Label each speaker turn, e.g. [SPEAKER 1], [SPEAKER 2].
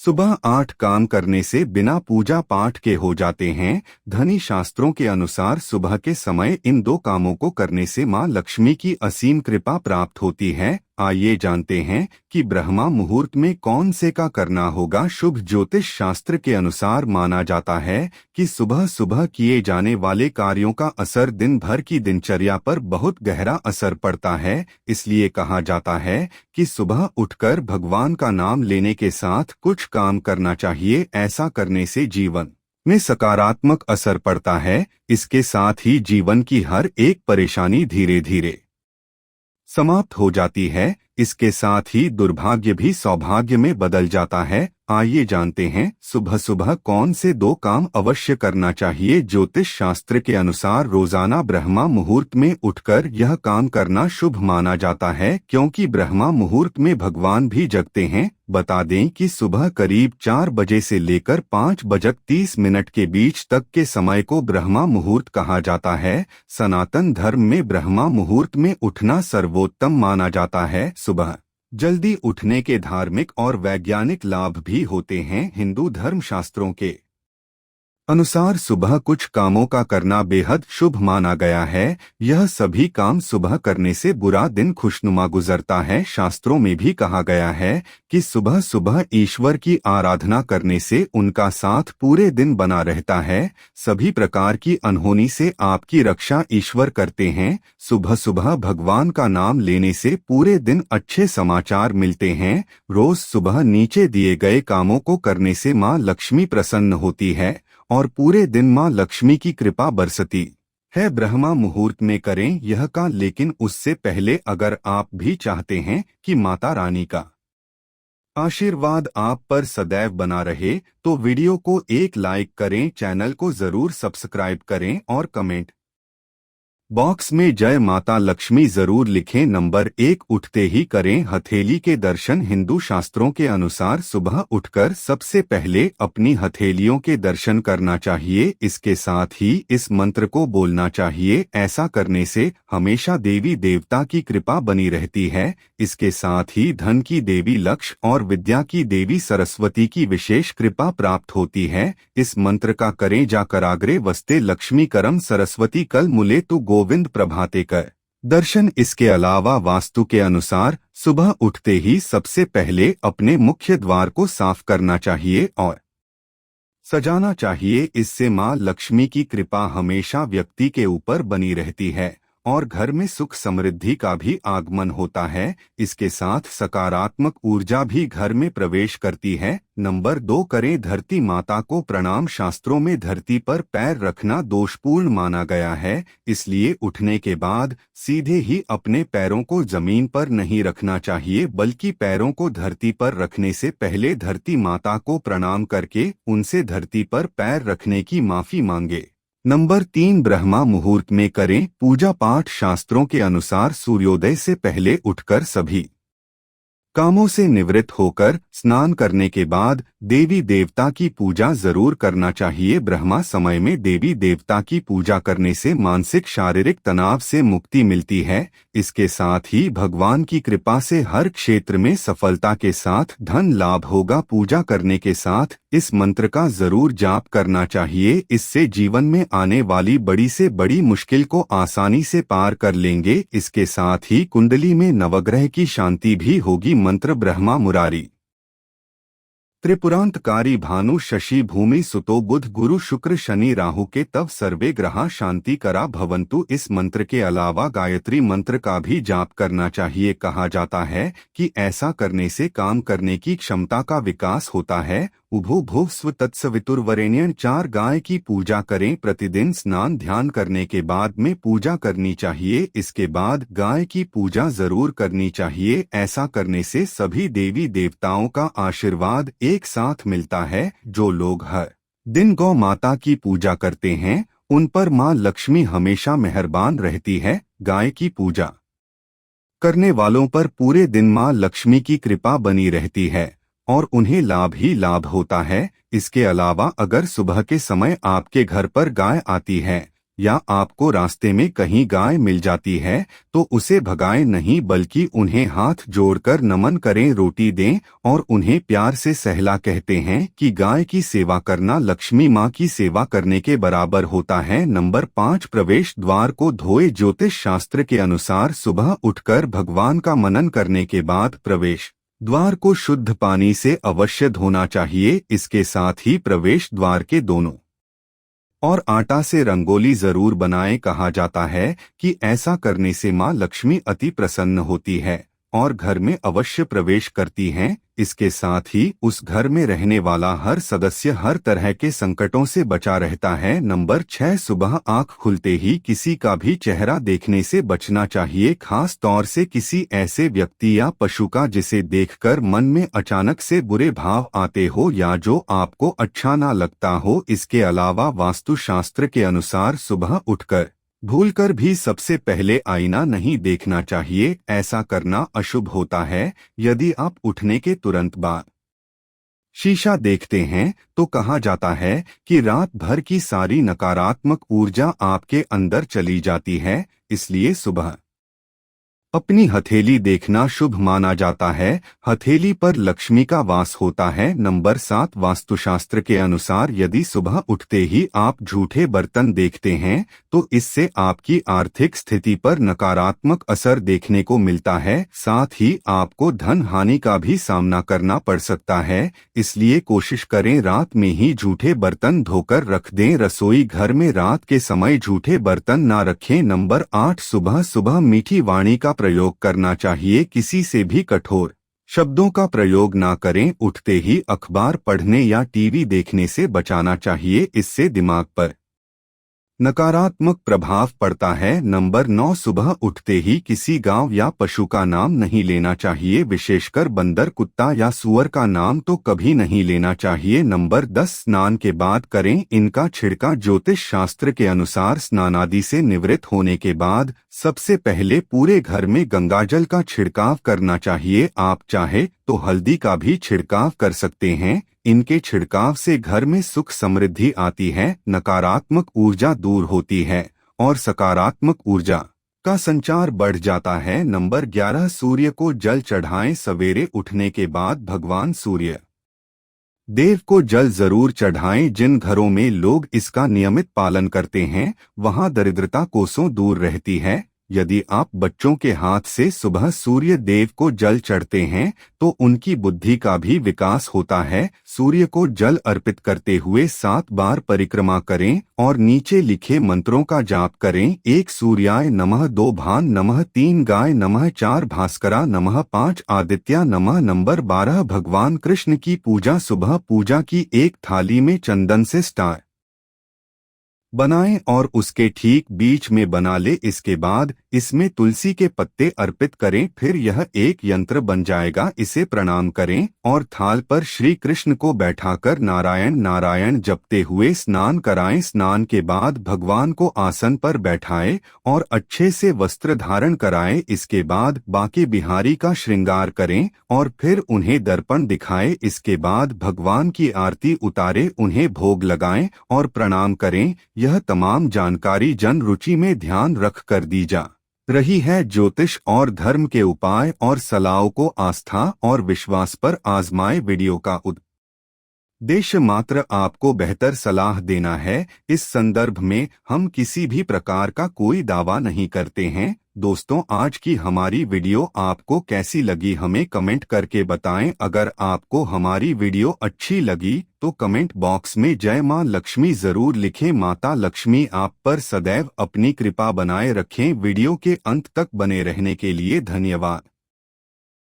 [SPEAKER 1] सुबह 8 काम करने से बिना पूजा पाठ के हो जाते हैं। धनी शास्त्रों के अनुसार सुबह के समय इन दो कामों को करने से मां लक्ष्मी की असीम कृपा प्राप्त होती है। आइए जानते हैं कि ब्रह्मा मुहूर्त में कौन से का करना होगा। शुभ ज्योतिष शास्त्र के अनुसार माना जाता है कि सुबह सुबह किए जाने वाले कार्यों का असर दिन भर की दिनचर्या पर बहुत गहरा असर पड़ता है। इसलिए कहा जाता है कि सुबह उठकर भगवान का नाम लेने के साथ कुछ काम करना चाहिए। ऐसा करने से जीवन में सकारात्मक असर पड़ता है। इसके साथ ही जीवन की हर एक परेशानी धीरे धीरे समाप्त हो जाती है। इसके साथ ही दुर्भाग्य भी सौभाग्य में बदल जाता है। आइए जानते हैं सुबह सुबह कौन से दो काम अवश्य करना चाहिए। ज्योतिष शास्त्र के अनुसार रोजाना ब्रह्मा मुहूर्त में उठकर यह काम करना शुभ माना जाता है, क्योंकि ब्रह्मा मुहूर्त में भगवान भी जगते हैं। बता दें कि सुबह करीब 4 बजे से लेकर 5:30 के बीच तक के समय को ब्रह्मा मुहूर्त कहा जाता है। सनातन धर्म में ब्रह्मा मुहूर्त में उठना सर्वोत्तम माना जाता है। सुबह जल्दी उठने के धार्मिक और वैज्ञानिक लाभ भी होते हैं। हिंदू धर्म शास्त्रों के अनुसार सुबह कुछ कामों का करना बेहद शुभ माना गया है। यह सभी काम सुबह करने से बुरा दिन खुशनुमा गुजरता है। शास्त्रों में भी कहा गया है कि सुबह सुबह ईश्वर की आराधना करने से उनका साथ पूरे दिन बना रहता है। सभी प्रकार की अनहोनी से आपकी रक्षा ईश्वर करते हैं। सुबह सुबह भगवान का नाम लेने से पूरे दिन अच्छे समाचार मिलते हैं। रोज सुबह नीचे दिए गए कामों को करने से मां लक्ष्मी प्रसन्न होती है और पूरे दिन मां लक्ष्मी की कृपा बरसती है। ब्रह्मा मुहूर्त में करें यह का, लेकिन उससे पहले अगर आप भी चाहते हैं कि माता रानी का आशीर्वाद आप पर सदैव बना रहे तो वीडियो को एक लाइक करें, चैनल को जरूर सब्सक्राइब करें और कमेंट बॉक्स में जय माता लक्ष्मी जरूर लिखें। नंबर 1, उठते ही करें हथेली के दर्शन। हिंदू शास्त्रों के अनुसार सुबह उठकर सबसे पहले अपनी हथेलियों के दर्शन करना चाहिए। इसके साथ ही इस मंत्र को बोलना चाहिए। ऐसा करने से हमेशा देवी देवता की कृपा बनी रहती है। इसके साथ ही धन की देवी लक्ष्मी और विद्या की देवी सरस्वती की विशेष कृपा प्राप्त होती है। इस मंत्र का करें जाकर आग्रे वस्ते लक्ष्मी करम सरस्वती कल मुले तु गोविंद प्रभाते कर दर्शन। इसके अलावा वास्तु के अनुसार सुबह उठते ही सबसे पहले अपने मुख्य द्वार को साफ करना चाहिए और सजाना चाहिए। इससे मां लक्ष्मी की कृपा हमेशा व्यक्ति के ऊपर बनी रहती है और घर में सुख समृद्धि का भी आगमन होता है। इसके साथ सकारात्मक ऊर्जा भी घर में प्रवेश करती है। नंबर 2, करें धरती माता को प्रणाम। शास्त्रों में धरती पर पैर रखना दोषपूर्ण माना गया है। इसलिए उठने के बाद सीधे ही अपने पैरों को जमीन पर नहीं रखना चाहिए, बल्कि पैरों को धरती पर रखने से पहले धरती माता को प्रणाम करके उनसे धरती पर पैर रखने की माफी मांगे। नंबर 3, ब्रह्मा मुहूर्त में करें पूजा पाठ। शास्त्रों के अनुसार सूर्योदय से पहले उठकर सभी कामों से निवृत्त होकर स्नान करने के बाद देवी देवता की पूजा जरूर करना चाहिए। ब्रह्मा समय में देवी देवता की पूजा करने से मानसिक शारीरिक तनाव से मुक्ति मिलती है। इसके साथ ही भगवान की कृपा से हर क्षेत्र में सफलता के साथ धन लाभ होगा। पूजा करने के साथ इस मंत्र का जरूर जाप करना चाहिए। इससे जीवन में आने वाली बड़ी से बड़ी मुश्किल को आसानी से पार कर लेंगे। इसके साथ ही कुंडली में नवग्रह की शांति भी होगी। मंत्र ब्रह्मा मुरारी त्रिपुरांतकारी भानु शशि भूमि सुतो बुध गुरु शुक्र शनि राहु के तव सर्वे ग्रहा शांति करा भवंतु। इस मंत्र के अलावा गायत्री मंत्र का भी जाप करना चाहिए। कहा जाता है कि ऐसा करने से काम करने की क्षमता का विकास होता है। उभो भुव स्व तत्सवितुर्वरेण्यं। 4, गाय की पूजा करें। प्रतिदिन स्नान ध्यान करने के बाद में पूजा करनी चाहिए। इसके बाद गाय की पूजा जरूर करनी चाहिए। ऐसा करने से सभी देवी देवताओं का आशीर्वाद एक साथ मिलता है। जो लोग हर दिन गौ माता की पूजा करते हैं उन पर मां लक्ष्मी हमेशा मेहरबान रहती है। गाय की पूजा करने वालों पर पूरे दिन मां लक्ष्मी की कृपा बनी रहती है और उन्हें लाभ ही लाभ होता है। इसके अलावा अगर सुबह के समय आपके घर पर गाय आती है या आपको रास्ते में कहीं गाय मिल जाती है तो उसे भगाएं नहीं बल्कि उन्हें हाथ जोड़कर नमन करें, रोटी दें और उन्हें प्यार से सहला। कहते हैं कि गाय की सेवा करना लक्ष्मी माँ की सेवा करने के बराबर होता है। नंबर 5, प्रवेश द्वार को धोए। ज्योतिष शास्त्र के अनुसार सुबह उठकर भगवान का मनन करने के बाद प्रवेश द्वार को शुद्ध पानी से अवश्य धोना चाहिए। इसके साथ ही प्रवेश द्वार के दोनों और आटा से रंगोली जरूर बनाएं। कहा जाता है कि ऐसा करने से मां लक्ष्मी अति प्रसन्न होती है और घर में अवश्य प्रवेश करती हैं। इसके साथ ही उस घर में रहने वाला हर सदस्य हर तरह के संकटों से बचा रहता है। नंबर 6, सुबह आंख खुलते ही किसी का भी चेहरा देखने से बचना चाहिए, खास तौर से किसी ऐसे व्यक्ति या पशु का जिसे देखकर मन में अचानक से बुरे भाव आते हो या जो आपको अच्छा ना लगता हो। इसके अलावा वास्तुशास्त्र के अनुसार सुबह उठकर भूलकर भी सबसे पहले आईना नहीं देखना चाहिए, ऐसा करना अशुभ होता है। यदि आप उठने के तुरंत बाद शीशा देखते हैं तो कहा जाता है कि रात भर की सारी नकारात्मक ऊर्जा आपके अंदर चली जाती है, इसलिए सुबह अपनी हथेली देखना शुभ माना जाता है। हथेली पर लक्ष्मी का वास होता है। नंबर 7, वास्तुशास्त्र के अनुसार यदि सुबह उठते ही आप झूठे बर्तन देखते हैं तो इससे आपकी आर्थिक स्थिति पर नकारात्मक असर देखने को मिलता है। साथ ही आपको धन हानि का भी सामना करना पड़ सकता है, इसलिए कोशिश करें रात में ही झूठे बर्तन धोकर रख दें। रसोई घर में रात के समय झूठे बर्तन ना रखें। नंबर 8, सुबह सुबह मीठी वाणी का प्रयोग करना चाहिए, किसी से भी कठोर शब्दों का प्रयोग ना करें। उठते ही अखबार पढ़ने या टीवी देखने से बचाना चाहिए, इससे दिमाग पर नकारात्मक प्रभाव पड़ता है। नंबर 9, सुबह उठते ही किसी गांव या पशु का नाम नहीं लेना चाहिए, विशेषकर बंदर, कुत्ता या सूअर का नाम तो कभी नहीं लेना चाहिए। नंबर 10, स्नान के बाद करें इनका छिड़काव। ज्योतिष शास्त्र के अनुसार स्नानादि से निवृत्त होने के बाद सबसे पहले पूरे घर में गंगाजल का छिड़काव करना चाहिए। आप चाहे तो हल्दी का भी छिड़काव कर सकते हैं। इनके छिड़काव से घर में सुख समृद्धि आती है, नकारात्मक ऊर्जा दूर होती है और सकारात्मक ऊर्जा का संचार बढ़ जाता है। नंबर 11, सूर्य को जल चढ़ाएं। सवेरे उठने के बाद भगवान सूर्य देव को जल जरूर चढ़ाएं। जिन घरों में लोग इसका नियमित पालन करते हैं वहां दरिद्रता कोसों दूर रहती है। यदि आप बच्चों के हाथ से सुबह सूर्य देव को जल चढ़ते हैं तो उनकी बुद्धि का भी विकास होता है। सूर्य को जल अर्पित करते हुए 7 बार परिक्रमा करें और नीचे लिखे मंत्रों का जाप करें। 1 सूर्याय नमः, 2 भान नमः, 3 गाय नमः, 4 भास्करा नमः, 5 आदित्या नमः। नंबर 12, भगवान कृष्ण की पूजा। सुबह पूजा की एक थाली में चंदन से स्टार बनाएं और उसके ठीक बीच में बना ले। इसके बाद इसमें तुलसी के पत्ते अर्पित करें, फिर यह एक यंत्र बन जाएगा। इसे प्रणाम करें और थाल पर श्री कृष्ण को बैठाकर नारायण नारायण जपते हुए स्नान कराएं। स्नान के बाद भगवान को आसन पर बैठाएं और अच्छे से वस्त्र धारण कराएं। इसके बाद बांके बिहारी का श्रृंगार करें और फिर उन्हें दर्पण दिखाएं। इसके बाद भगवान की आरती उतारे, उन्हें भोग लगाएं और प्रणाम करें। यह तमाम जानकारी जन रुचि में ध्यान रख कर दी जा रही है। ज्योतिष और धर्म के उपाय और सलाहों को आस्था और विश्वास पर आजमाएं। वीडियो का उद्देश्य मात्र आपको बेहतर सलाह देना है। इस संदर्भ में हम किसी भी प्रकार का कोई दावा नहीं करते हैं। दोस्तों, आज की हमारी वीडियो आपको कैसी लगी हमें कमेंट करके बताएं। अगर आपको हमारी वीडियो अच्छी लगी तो कमेंट बॉक्स में जय मां लक्ष्मी जरूर लिखें। माता लक्ष्मी आप पर सदैव अपनी कृपा बनाए रखें। वीडियो के अंत तक बने रहने के लिए धन्यवाद।